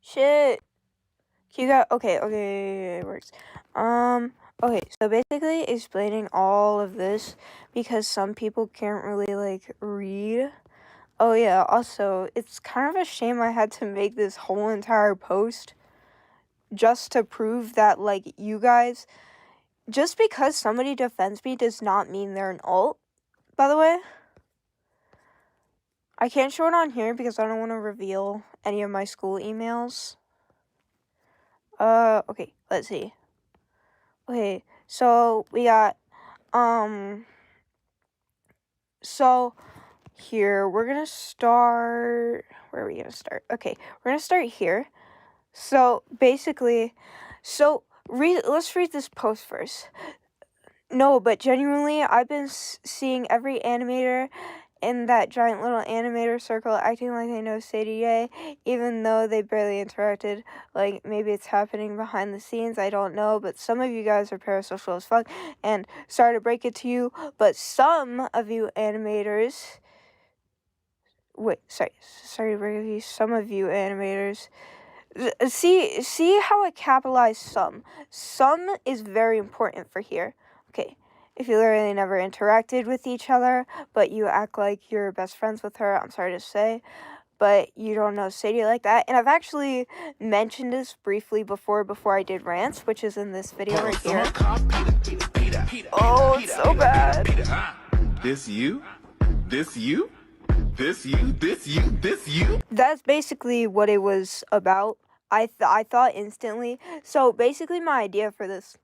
Shit. You got okay, it works. Okay, so basically explaining all of this because some people can't really like read. Oh yeah, also it's kind of a shame I had to make this whole entire post just to prove that like you guys, just because somebody defends me does not mean they're an alt, by the way. I can't show it on here because I don't want to reveal any of my school emails. Okay, let's see. Okay, so we got, so here, we're gonna start, where are we gonna start? Okay, we're gonna start here. So, basically, let's read this post first. No, but genuinely, I've been seeing every animator in that giant little animator circle acting like they know Sadie, even though they barely interacted. Like, maybe it's happening behind the scenes, I don't know, but some of you guys are parasocial as fuck, and sorry to break it to you, but some of you animators, sorry to break it to you, some of you animators, see how I capitalize some. Some is very important for here. Okay, if you literally never interacted with each other, but you act like you're best friends with her, I'm sorry to say, but you don't know Sadie like that. And I've actually mentioned this briefly before I did rants, which is in this video right here. Oh, it's so bad. This you? This you? This you? This you? This you? That's basically what it was about. I thought instantly. So basically my idea for this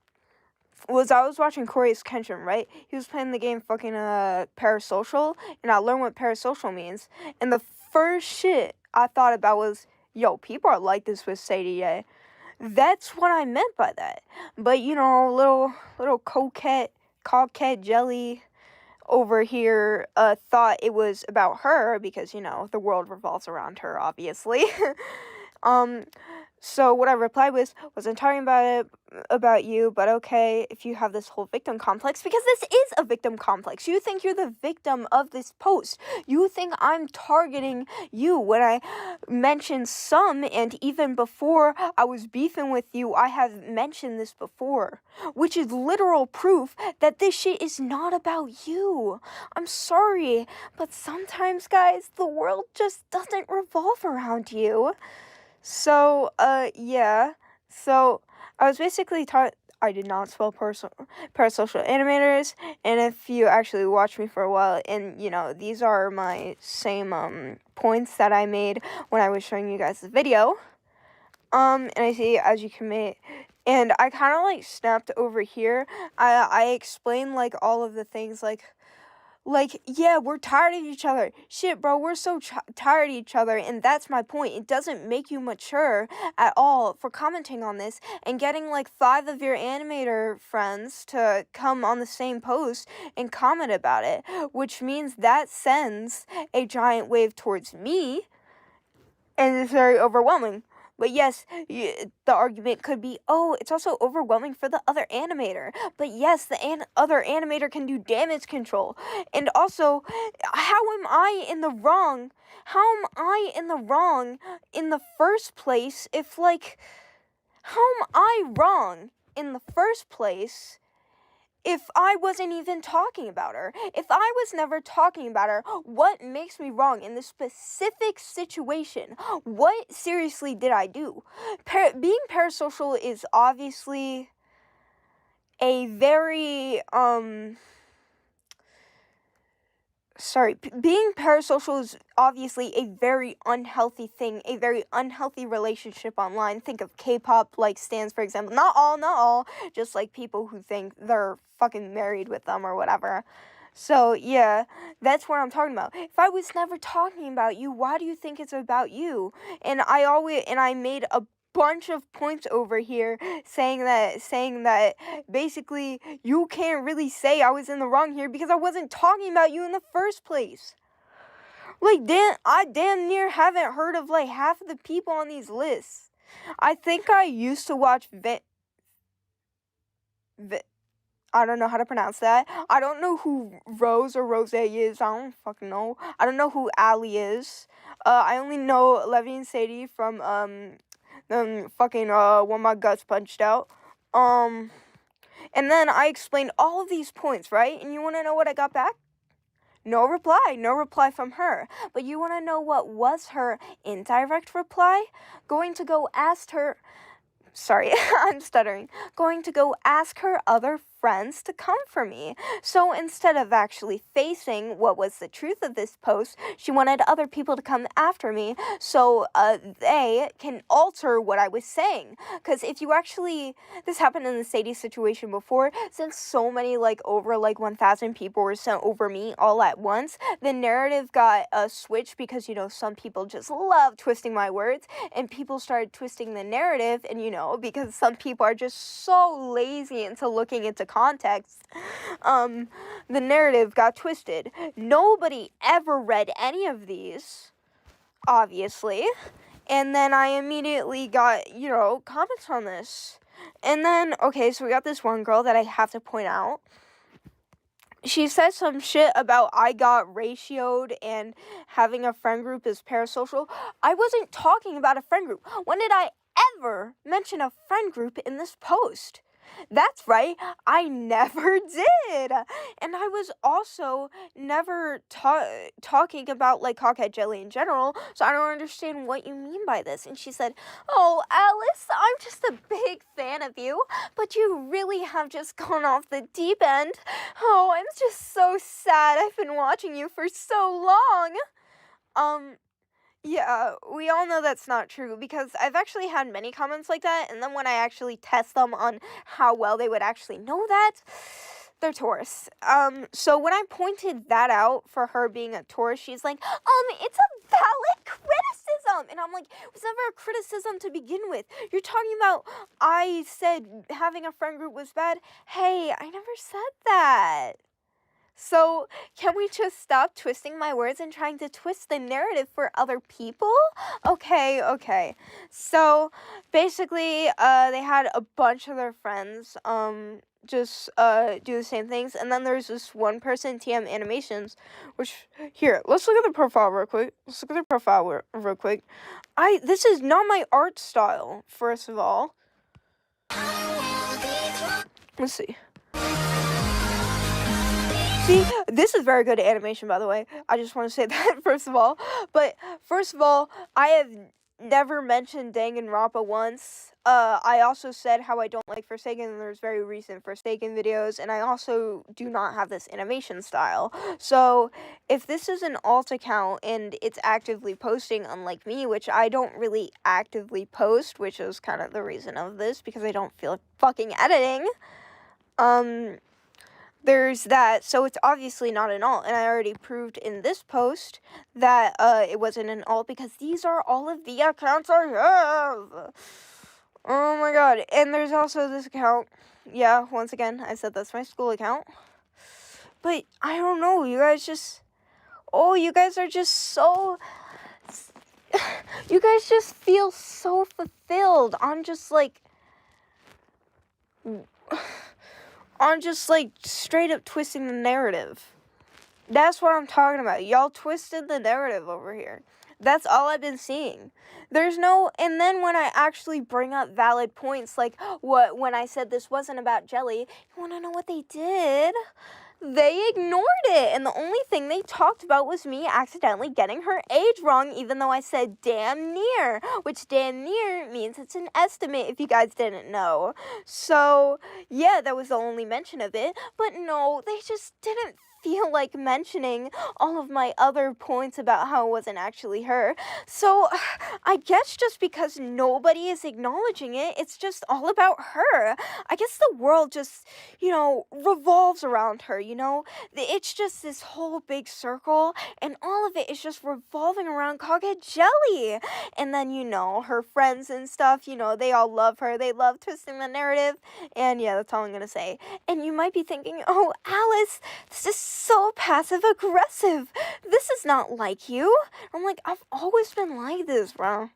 was I was watching Korea's Kenshin, right? He was playing the game fucking Parasocial, and I learned what Parasocial means. And the first shit I thought about was, yo, people are like this with Sadie. That's what I meant by that. But you know, little coquette jelly over here thought it was about her because, you know, the world revolves around her, obviously. So what I replied wasn't talking about you, but okay, if you have this whole victim complex, because this is a victim complex. You think you're the victim of this post. You think I'm targeting you when I mentioned some, and even before I was beefing with you, I have mentioned this before, which is literal proof that this shit is not about you. I'm sorry, but sometimes, guys, the world just doesn't revolve around you. So, yeah. So, I was basically taught, I did not spell parasocial animators, and if you actually watch me for a while, and, you know, these are my same, points that I made when I was showing you guys the video, and I see, as you can make, and I kind of, like, snapped over here. I explained, like, all of the things, like, yeah, we're tired of each other. Shit, bro, we're so tired of each other, and that's my point. It doesn't make you mature at all for commenting on this and getting, like, 5 of your animator friends to come on the same post and comment about it, which means that sends a giant wave towards me, and it's very overwhelming. But yes, the argument could be, oh, it's also overwhelming for the other animator. But yes, the other animator can do damage control. And also, how am I in the wrong? How am I in the wrong in the first place if, like, how am I wrong in the first place if I wasn't even talking about her? If I was never talking about her, what makes me wrong in this specific situation? What seriously did I do? Being parasocial is obviously a very, being parasocial is obviously a very unhealthy thing, a very unhealthy relationship online. Think of K-pop, like, stans, for example. Not all, just, like, people who think they're fucking married with them or whatever. So, yeah, that's what I'm talking about. If I was never talking about you, why do you think it's about you? And I made a bunch of points over here saying that basically you can't really say I was in the wrong here because I wasn't talking about you in the first place. Like, I damn near haven't heard of, like, half of the people on these lists. I think I used to watch I don't know how to pronounce that. I don't know who Rose or Rose is. I don't fucking know. I don't know who Ali is. I only know Levy and Sadie from then fucking want my guts punched out. And then I explained all of these points, right? And you want to know what I got back? No reply from her. But you want to know what was her indirect reply? Going to go ask her, sorry, I'm stuttering, going to go ask her other friends to come for me. So instead of actually facing what was the truth of this post, she wanted other people to come after me so they can alter what I was saying. Because if you actually, this happened in the Sadie situation before, since so many, like, over, like, 1,000 people were sent over me all at once, the narrative got switched because, you know, some people just love twisting my words, and people started twisting the narrative, and, you know, because some people are just so lazy into looking into context, the narrative got twisted. Nobody ever read any of these, obviously, and then I immediately got, you know, comments on this. And then, okay, so we got this one girl that I have to point out. She said some shit about I got ratioed and having a friend group is parasocial. I wasn't talking about a friend group. When did I ever mention a friend group in this post? That's right, I never did. And I was also never talking about, like, cockhead jelly in general, so I don't understand what you mean by this. And she said, oh, Alice, I'm just a big fan of you, but you really have just gone off the deep end. Oh, I'm just so sad. I've been watching you for so long. Yeah, we all know that's not true because I've actually had many comments like that, and then when I actually test them on how well they would actually know that, they're Taurus. So when I pointed that out for her being a Taurus, she's like, it's a valid criticism. And I'm like, it was never a criticism to begin with. You're talking about, I said having a friend group was bad. Hey, I never said that. So, can we just stop twisting my words and trying to twist the narrative for other people? Okay. So, basically, they had a bunch of their friends, just, do the same things. And then there's this one person, TM Animations, which, here, let's look at the profile real quick. This is not my art style, first of all. Let's see. See, this is very good animation, by the way. I just want to say that, first of all. But, first of all, I have never mentioned Danganronpa once. I also said how I don't like Forsaken, and there's very recent Forsaken videos, and I also do not have this animation style. So, if this is an alt account, and it's actively posting, unlike me, which I don't really actively post, which is kind of the reason of this, because I don't feel like fucking editing, there's that, so it's obviously not an alt, and I already proved in this post that it wasn't an alt because these are all of the accounts I have. Oh my god, and there's also this account. Yeah, once again, I said that's my school account. But I don't know, you guys are just so... You guys just feel so fulfilled on just, like... straight up twisting the narrative. That's what I'm talking about. Y'all twisted the narrative over here. That's all I've been seeing. And then when I actually bring up valid points, like when I said this wasn't about jelly, you wanna know what they did? They ignored it, and the only thing they talked about was me accidentally getting her age wrong, even though I said damn near, which damn near means it's an estimate if you guys didn't know. So, yeah, that was the only mention of it, but no, they just didn't feel like mentioning all of my other points about how it wasn't actually her. So, I guess just because nobody is acknowledging it, it's just all about her. I guess the world just, revolves around her, It's just this whole big circle, and all of it is just revolving around Cockhead Jelly. And then, her friends and stuff, they all love her. They love twisting the narrative. And yeah, that's all I'm gonna say. And you might be thinking, oh, Alice, this is so passive-aggressive. This is not like you. I'm like, I've always been like this, bro.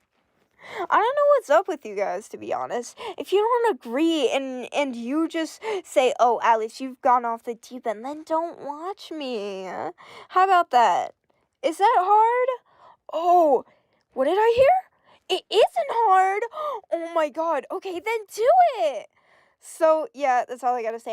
I don't know what's up with you guys, to be honest. If you don't agree and you just say, oh, Alice, you've gone off the deep end, then don't watch me. How about that? Is that hard? Oh, what did I hear? It isn't hard. Oh my god. Okay, then do it. So, yeah, that's all I gotta say.